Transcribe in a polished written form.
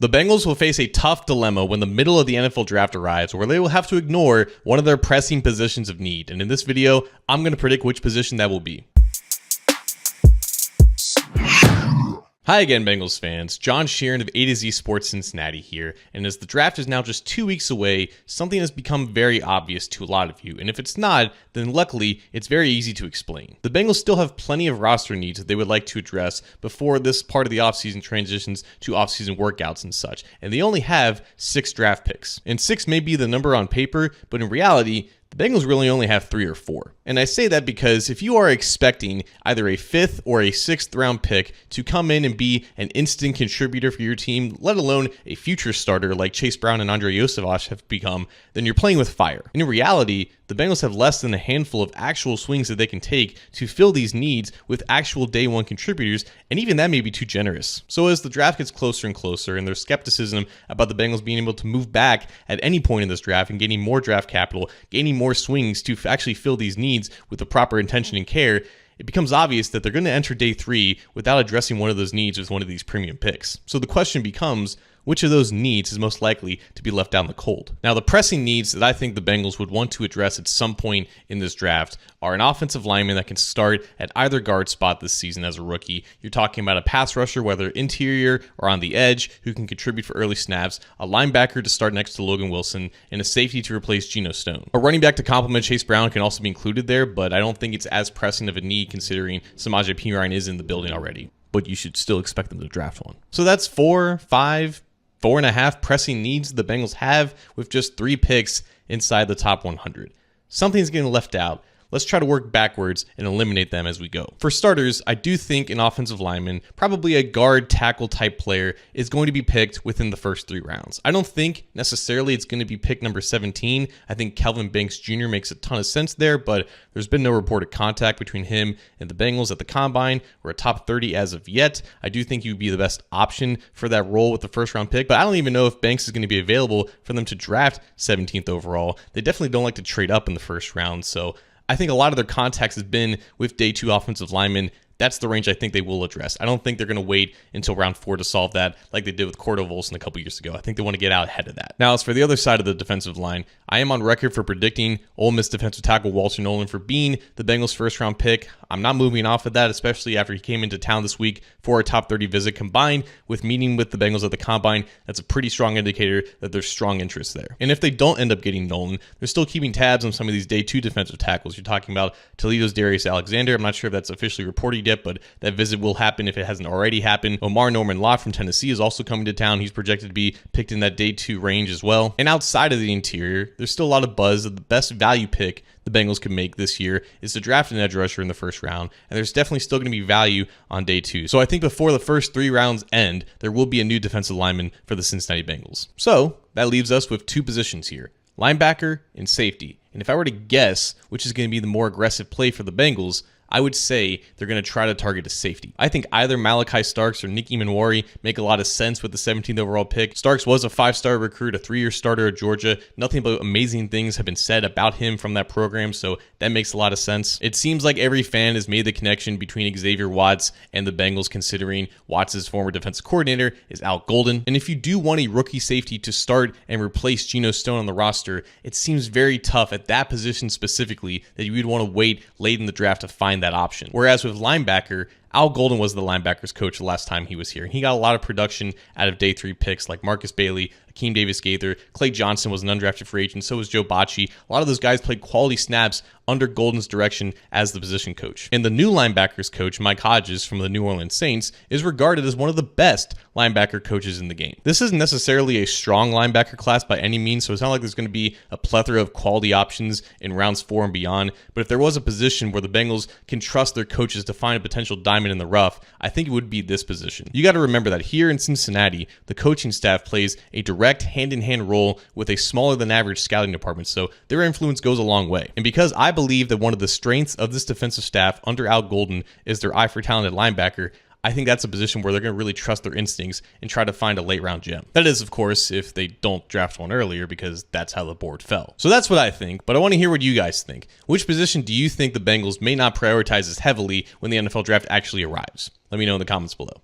The Bengals will face a tough dilemma when the middle of the NFL draft arrives, where they will have to ignore one of their pressing positions of need. And in this video, I'm going to predict which position that will be. Hi again, Bengals fans. John Sheeran of A to Z Sports Cincinnati here, and as the draft is now just 2 weeks away, something has become very obvious to a lot of you, and if it's not, then luckily, it's very easy to explain. The Bengals still have plenty of roster needs that they would like to address before this part of the offseason transitions to offseason workouts and such, and they only have 6 draft picks. And 6 may be the number on paper, but in reality, the Bengals really only have 3 or 4. And I say that because if you are expecting either a 5th or a 6th round pick to come in and be an instant contributor for your team, let alone a future starter like Chase Brown and Andre Yosevich have become, then you're playing with fire. And in reality, the Bengals have less than a handful of actual swings that they can take to fill these needs with actual day one contributors, and even that may be too generous. So as the draft gets closer and closer, and there's skepticism about the Bengals being able to move back at any point in this draft and gaining more draft capital, gaining more swings to actually fill these needs with the proper intention and care, it becomes obvious that they're going to enter day 3 without addressing one of those needs with one of these premium picks. So the question becomes, which of those needs is most likely to be left out in the cold? Now, the pressing needs that I think the Bengals would want to address at some point in this draft are an offensive lineman that can start at either guard spot this season as a rookie. You're talking about a pass rusher, whether interior or on the edge, who can contribute for early snaps, a linebacker to start next to Logan Wilson, and a safety to replace Geno Stone. A running back to complement Chase Brown can also be included there, but I don't think it's as pressing of a need considering Samaje Perine is in the building already. But you should still expect them to draft one. So that's 4, 5, 4.5 pressing needs the Bengals have with just 3 picks inside the top 100. Something's getting left out. Let's try to work backwards and eliminate them as we go. For starters, I do think an offensive lineman, probably a guard tackle type player, is going to be picked within the first 3 rounds. I don't think necessarily it's going to be pick number 17. I think Kelvin Banks Jr. makes a ton of sense there, but there's been no reported contact between him and the Bengals at the combine or a top 30 as of yet. I do think he would be the best option for that role with the first round pick, but I don't even know if Banks is going to be available for them to draft 17th overall. They definitely don't like to trade up in the first round, so I think a lot of their contacts has been with day 2 offensive linemen. That's the range I think they will address. I don't think they're going to wait until round 4 to solve that like they did with Cordell Volson a couple years ago. I think they want to get out ahead of that. Now, as for the other side of the defensive line, I am on record for predicting Ole Miss defensive tackle Walter Nolan for being the Bengals' first round pick. I'm not moving off of that, especially after he came into town this week for a top 30 visit combined with meeting with the Bengals at the combine. That's a pretty strong indicator that there's strong interest there. And if they don't end up getting Nolan, they're still keeping tabs on some of these day 2 defensive tackles. You're talking about Toledo's Darius Alexander. I'm not sure if that's officially reported yet, but that visit will happen if it hasn't already happened. Omar Norman Lott from Tennessee is also coming to town. He's projected to be picked in that day 2 range as well. And outside of the interior, there's still a lot of buzz that the best value pick the Bengals can make this year is to draft an edge rusher in the first round, and there's definitely still going to be value on day 2. So I think before the first 3 rounds end, there will be a new defensive lineman for the Cincinnati Bengals. So that leaves us with 2 positions here, linebacker and safety. And if I were to guess which is going to be the more aggressive play for the Bengals, I would say they're going to try to target a safety. I think either Malachi Starks or Nicky Manwari make a lot of sense with the 17th overall pick. Starks was a 5-star recruit, a 3-year starter at Georgia. Nothing but amazing things have been said about him from that program, so that makes a lot of sense. It seems like every fan has made the connection between Xavier Watts and the Bengals, considering Watts' former defensive coordinator is Al Golden. And if you do want a rookie safety to start and replace Geno Stone on the roster, it seems very tough at that position specifically that you would want to wait late in the draft to find that option. Whereas with linebacker, Al Golden was the linebackers coach the last time he was here, and he got a lot of production out of day 3 picks like Marcus Bailey, Akeem Davis-Gaither, Clay Johnson was an undrafted free agent, so was Joe Bocci. A lot of those guys played quality snaps under Golden's direction as the position coach. And the new linebackers coach, Mike Hodges from the New Orleans Saints, is regarded as one of the best linebacker coaches in the game. This isn't necessarily a strong linebacker class by any means, so it's not like there's going to be a plethora of quality options in rounds 4 and beyond, but if there was a position where the Bengals can trust their coaches to find a potential diamond in the rough, I think it would be this position. You got to remember that here in Cincinnati, the coaching staff plays a direct hand-in-hand role with a smaller than average scouting department, so their influence goes a long way. And because I believe that one of the strengths of this defensive staff under Al Golden is their eye for talented linebacker, I think that's a position where they're going to really trust their instincts and try to find a late round gem. That is, of course, if they don't draft one earlier, because that's how the board fell. So that's what I think, but I want to hear what you guys think. Which position do you think the Bengals may not prioritize as heavily when the NFL draft actually arrives? Let me know in the comments below.